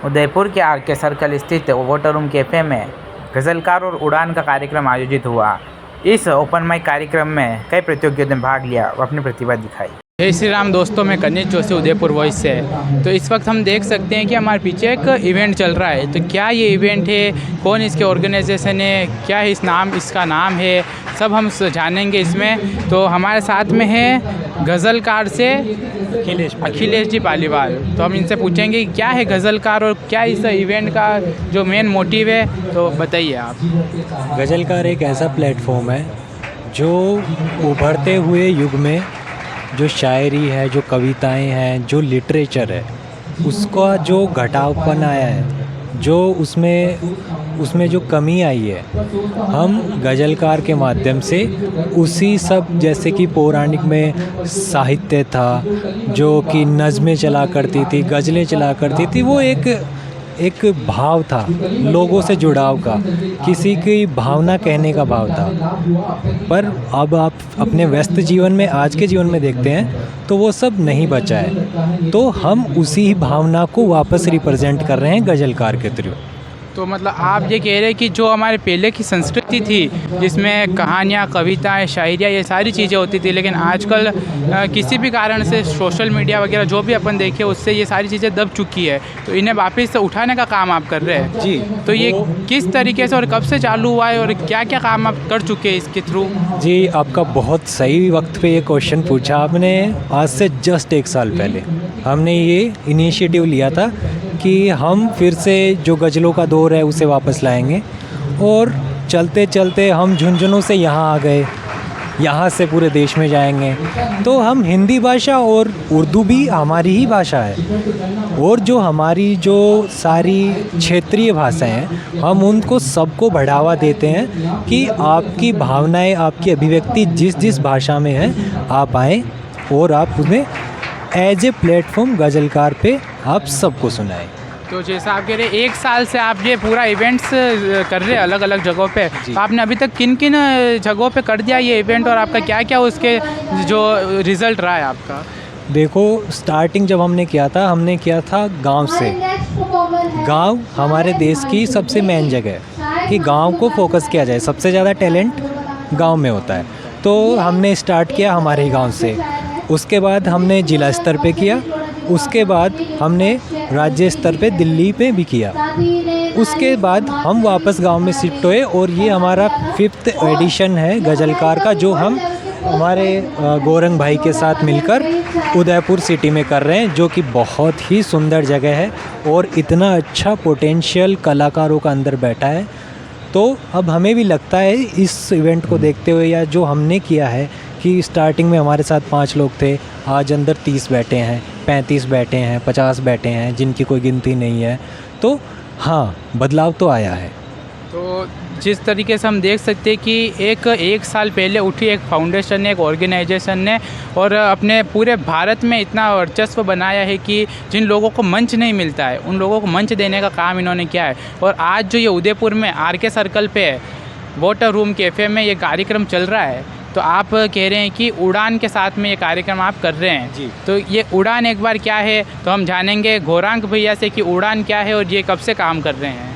उदयपुर के आर के सर्कल स्थित वोटर रूम कैफ़े में गज़लकार और उड़ान का कार्यक्रम आयोजित हुआ। इस ओपन माइक कार्यक्रम में कई प्रतियोगियों ने भाग लिया और अपनी प्रतिभा दिखाई। जय श्री राम दोस्तों, मैं कनिष्ठ जोशी उदयपुर वॉइस से। तो इस वक्त हम देख सकते हैं कि हमारे पीछे एक इवेंट चल रहा है। तो क्या ये इवेंट है, कौन इसके ऑर्गेनाइजेशन है, क्या है इसका नाम है, सब हम जानेंगे इसमें। तो हमारे साथ में है गज़लकार से अखिलेश जी पालीवाल। तो हम इनसे पूछेंगे कि क्या है गज़लकार और क्या इस इवेंट का जो मेन मोटिव है, तो बताइए आप। गज़लकार एक ऐसा प्लेटफॉर्म है जो उभरते हुए युग में जो शायरी है, जो कविताएं हैं, जो लिटरेचर है, उसका जो घटावपन आया है, जो उसमें जो कमी आई है, हम गज़लकार के माध्यम से उसी सब, जैसे कि पौराणिक में साहित्य था जो कि नज़में चला करती थी, गज़लें चला करती थी, वो एक भाव था, लोगों से जुड़ाव का, किसी की भावना कहने का भाव था। पर अब आप अपने व्यस्त जीवन में, आज के जीवन में देखते हैं तो वो सब नहीं बचा है। तो हम उसी भावना को वापस रिप्रेजेंट कर रहे हैं गज़लकार के थ्रू। तो मतलब आप ये कह रहे हैं कि जो हमारे पहले की संस्कृति थी, जिसमें कहानियाँ, कविताएं, शायरियाँ, ये सारी चीज़ें होती थी, लेकिन आजकल किसी भी कारण से सोशल मीडिया वगैरह जो भी अपन देखे, उससे ये सारी चीज़ें दब चुकी है। तो इन्हें वापस उठाने का काम आप कर रहे हैं जी। तो ये किस तरीके से और कब से चालू हुआ है और क्या क्या काम आप कर चुके हैं इसके थ्रू? जी, आपका बहुत सही वक्त पे ये क्वेश्चन पूछा आपने। आज से जस्ट 1 साल पहले हमने ये इनिशिएटिव लिया था कि हम फिर से जो गज़लों का दौर है उसे वापस लाएंगे, और चलते चलते हम झुंझुनों से यहाँ आ गए, यहाँ से पूरे देश में जाएंगे। तो हम हिंदी भाषा और उर्दू भी हमारी ही भाषा है, और जो हमारी जो सारी क्षेत्रीय भाषाएं हैं, हम उनको सबको बढ़ावा देते हैं कि आपकी भावनाएं, आपकी अभिव्यक्ति जिस जिस भाषा में है, आप आएँ और आप उन्हें एज ए प्लेटफॉर्म गज़लकार पे आप सबको सुनाएं। तो जैसा आप कह रहे हैं 1 साल से आप ये पूरा इवेंट्स कर रहे हैं अलग अलग जगहों पे, तो आपने अभी तक किन किन जगहों पे कर दिया ये इवेंट और आपका क्या क्या उसके जो रिज़ल्ट रहा है आपका? देखो, स्टार्टिंग जब हमने किया था गांव से। गांव हमारे देश की सबसे मेन जगह है कि गांव को फोकस किया जाए, सबसे ज़्यादा टैलेंट गांव में होता है। तो हमने स्टार्ट किया हमारे ही गांव से। उसके बाद हमने जिला स्तर पे किया, उसके बाद हमने राज्य स्तर पे दिल्ली पे भी किया। उसके बाद हम वापस गांव में शिफ्ट हुए, और ये हमारा 5th एडिशन है गज़लकार का, जो हम हमारे गौरंग भाई के साथ मिलकर उदयपुर सिटी में कर रहे हैं, जो कि बहुत ही सुंदर जगह है और इतना अच्छा पोटेंशियल कलाकारों का अंदर बैठा है। तो अब हमें भी लगता है इस इवेंट को देखते हुए, या जो हमने किया है, कि स्टार्टिंग में हमारे साथ 5 लोग थे, आज अंदर 30 बैठे हैं, 35 बैठे हैं, 50 बैठे हैं, जिनकी कोई गिनती नहीं है। तो हाँ, बदलाव तो आया है। तो जिस तरीके से हम देख सकते हैं कि एक साल पहले उठी एक फाउंडेशन ने, एक ऑर्गेनाइजेशन ने, और अपने पूरे भारत में इतना वर्चस्व बनाया है कि जिन लोगों को मंच नहीं मिलता है, उन लोगों को मंच देने का काम इन्होंने किया है। और आज जो ये उदयपुर में आर के सर्कल पे है, वोटर रूम कैफ़े में ये कार्यक्रम चल रहा है। तो आप कह रहे हैं कि उड़ान के साथ में ये कार्यक्रम आप कर रहे हैं जी। तो ये उड़ान एक बार क्या है, तो हम जानेंगे गौरांग भैया से कि उड़ान क्या है और ये कब से काम कर रहे हैं।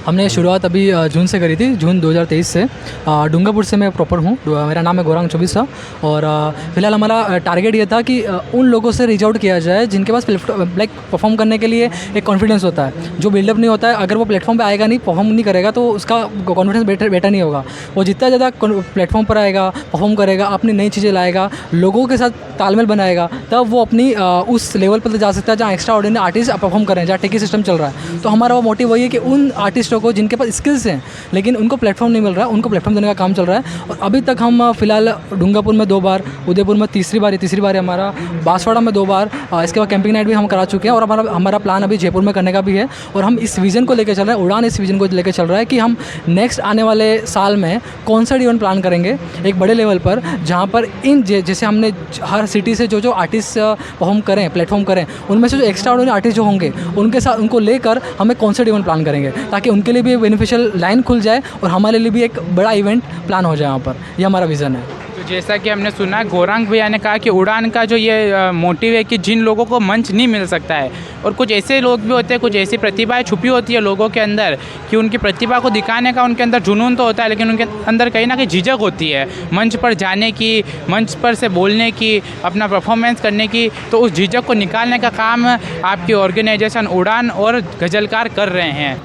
हमने शुरुआत अभी जून से करी थी, जून 2023 से। डूंगरपुर से मैं प्रॉपर हूँ, मेरा नाम है गौरांग चौबीसा। और फ़िलहाल हमारा टारगेट ये था कि उन लोगों से रीच आउट किया जाए जिनके पास लाइक परफॉर्म करने के लिए एक कॉन्फिडेंस होता है, जो बिल्डअप नहीं होता है। अगर वो प्लेटफॉर्म पे आएगा नहीं, परफॉर्म नहीं करेगा, तो उसका कॉन्फिडेंस बेटर नहीं होगा। वो जितना ज़्यादा प्लेटफॉर्म पर आएगा, परफॉर्म करेगा, अपनी नई चीज़ें लाएगा, लोगों के साथ तालमेल बनाएगा, तब वो अपनी उस लेवल पर जा सकता है जहाँ एक्स्ट्रा ऑर्डिनरी आर्टिस्ट परफॉर्म करें, जहाँ टेकी सिस्टम चल रहा है। तो हमारा वो मोटिव वही है कि उन आर्टिस्टों को जिनके पास स्किल्स हैं लेकिन उनको प्लेटफॉर्म नहीं मिल रहा है, उनको प्लेटफॉर्म देने का काम चल रहा है। और अभी तक हम फिलहाल डूंगरपुर में 2 बार, उदयपुर में तीसरी बार है हमारा, बांसवाड़ा में 2 बार, इसके बाद कैंपिंग नाइट भी हम करा चुके हैं। और हमारा प्लान अभी जयपुर में करने का भी है। और हम इस विज़न को लेकर चल रहे हैं, उड़ान इस विज़न को लेकर चल रहा है कि हम नेक्स्ट आने वाले साल में कॉन्सर्ट इवेंट प्लान करेंगे एक बड़े लेवल पर, जहाँ पर जैसे हमने हर सिटी से जो आर्टिस्ट परफॉर्म करें, प्लेटफॉर्म करें, उनमें से जो एक्स्ट्रा ऑर्डिनरी आर्टिस्ट जो होंगे उनके साथ उनको लेकर हम एक कॉन्सर्ट इवेंट प्लान करेंगे, ताकि उनके लिए भी बेनिफिशियल लाइन खुल जाए और हमारे लिए भी एक बड़ा इवेंट प्लान हो जाए वहाँ पर। ये हमारा विज़न है। तो तो जैसा कि हमने सुना है, गौरांग भैया ने कहा कि उड़ान का जो ये मोटिव है कि जिन लोगों को मंच नहीं मिल सकता है, और कुछ ऐसे लोग भी होते हैं, कुछ ऐसी प्रतिभाएं छुपी होती है लोगों के अंदर कि उनकी प्रतिभा को दिखाने का उनके अंदर जुनून तो होता है, लेकिन उनके अंदर कहीं ना कहीं झिझक होती है मंच पर जाने की, मंच पर से बोलने की, अपना परफॉर्मेंस करने की। तो उस झिझक को निकालने का काम आपकी ऑर्गेनाइजेशन उड़ान और गज़लकार कर रहे हैं।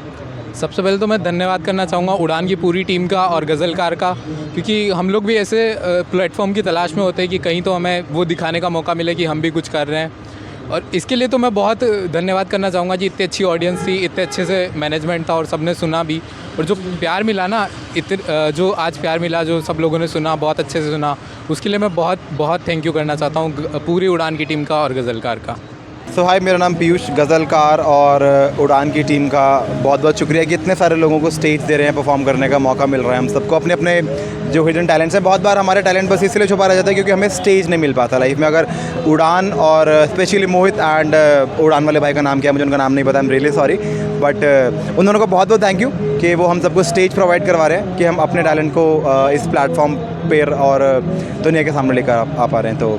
सबसे पहले तो मैं धन्यवाद करना चाहूँगा उड़ान की पूरी टीम का और गज़लकार का, क्योंकि हम लोग भी ऐसे प्लेटफॉर्म की तलाश में होते हैं कि कहीं तो हमें वो दिखाने का मौका मिले कि हम भी कुछ कर रहे हैं। और इसके लिए तो मैं बहुत धन्यवाद करना चाहूँगा जी, इतनी अच्छी ऑडियंस थी, इतने अच्छे से मैनेजमेंट था और सब ने सुना भी, और जो प्यार मिला ना, जो आज प्यार मिला, जो सब लोगों ने सुना, बहुत अच्छे से सुना, उसके लिए मैं बहुत बहुत थैंक यू करना चाहता हूँ पूरी उड़ान की टीम का और गज़लकार का। सो हाय, मेरा नाम पीयूष, गज़लकार और उड़ान की टीम का बहुत बहुत शुक्रिया कि इतने सारे लोगों को स्टेज दे रहे हैं, परफॉर्म करने का मौका मिल रहा है हम सबको। अपने अपने जो हिडन टैलेंट्स हैं, बहुत बार हमारे टैलेंट बस इसलिए छुपा रह जाता है क्योंकि हमें स्टेज नहीं मिल पाता लाइफ में। अगर उड़ान और स्पेशली मोहित एंड उड़ान वाले भाई का नाम क्या है मुझे उनका नाम नहीं पता, I am really sorry, but उन दोनों को बहुत बहुत थैंक यू कि वो हम सबको स्टेज प्रोवाइड करवा रहे हैं कि हम अपने टैलेंट को इस प्लेटफॉर्म पर और दुनिया के सामने लेकर आ पा रहे हैं। तो